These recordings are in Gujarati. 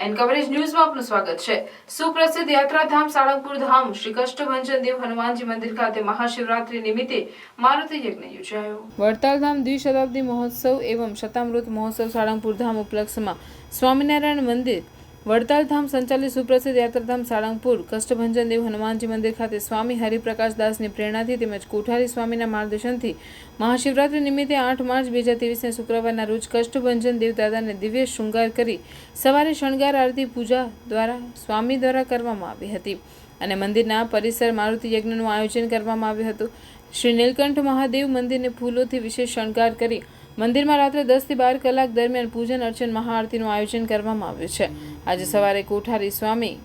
એન કવરેજ ન્યૂઝમાં આપનું સ્વાગત છે। સુપ્રસિદ્ધ યાત્રાધામ સાળંગપુર ધામ શ્રી કષ્ટભંજન દેવ હનુમાનજી મંદિર ખાતે મહાશિવરાત્રી નિમિત્તે મારુતિ યજ્ઞ યોજાયો। વડતાલ ધામ દ્વિશતાબ્દી મહોત્સવ એવં શતામૃત મહોત્સવ સાળંગપુર ધામ ઉપલક્ષમાં સ્વામિનારાયણ મંદિર વડતાલ ધામ સંચાલિત સુપ્રસિદ્ધ યાત્રાધામ સાળંગપુર કષ્ટભંજન દેવ હનુમાનજી મંદિર ખાતે સ્વામી હરિપ્રકાશ દાસની પ્રેરણાથી તેમજ કોઠારી સ્વામીના માર્ગદર્શનથી મહાશિવરાત્રી નિમિત્તે 8 માર્ચ 2023 શુક્રવારના રોજ કષ્ટભંજન દેવ દાદાને દિવ્ય શૃંગાર કરી સવારે શણગાર આરતી પૂજા દ્વારા સ્વામી દ્વારા કરવામાં આવી હતી અને મંદિરના પરિસર મારુતિ યજ્ઞનું આયોજન કરવામાં આવ્યું હતું। શ્રી નીલકંઠ મહાદેવ મંદિરને ફૂલોથી વિશેષ શણગાર કરી મંદિરમાં રાત્રે 10 થી 12 કલાક દરમિયાન પૂજન અર્ચન મહાઆરતીનું આયોજન કરવામાં આવ્યું છે। આજે સવારે કોઠારી સ્વામી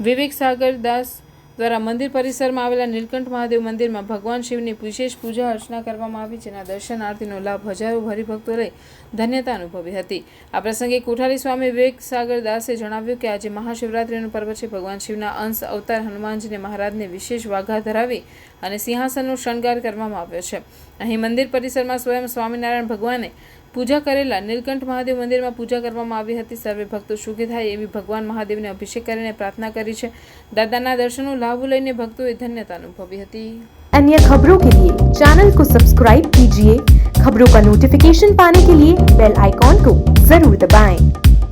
વિવેક સાગર દાસ દ્વારા મંદિર પરિસરમાં આવેલા નીલકંઠ મહાદેવ મંદિરમાં ભગવાન શિવની વિશેષ પૂજા અર્ચના કરવામાં આવી, જેના દર્શન આરતીનો લાભ હજારો હરિભક્તો લઈ ધન્યતા અનુભવી હતી। આ પ્રસંગે કોઠારી સ્વામી વિવેક સાગર દાસે જણાવ્યું કે આજે મહાશિવરાત્રીનું પર્વ છે। ભગવાન શિવના અંશ અવતાર હનુમાનજીને મહારાજને વિશેષ વાઘા ધરાવી અને સિંહાસનનો શણગાર કરવામાં આવ્યો છે। અહીં મંદિર પરિસરમાં સ્વયં સ્વામિનારાયણ ભગવાને પૂજા કરેલા નીલકંઠ મહાદેવ મંદિરમાં પૂજા કરવામાં આવી હતી। સર્વે ભક્તો સુખી થાય એવી ભગવાન મહાદેવને અભિષેક કરીને પ્રાર્થના કરી છે। દાદાના દર્શનનો લાભ લઈને ભક્તોએ ધન્યતા અનુભવી હતી। अन्य खबरों के लिए चैनल को सब्सक्राइब कीजिए। खबरों का नोटिफिकेशन पाने के लिए बेल आइकॉन को जरूर दबाएं।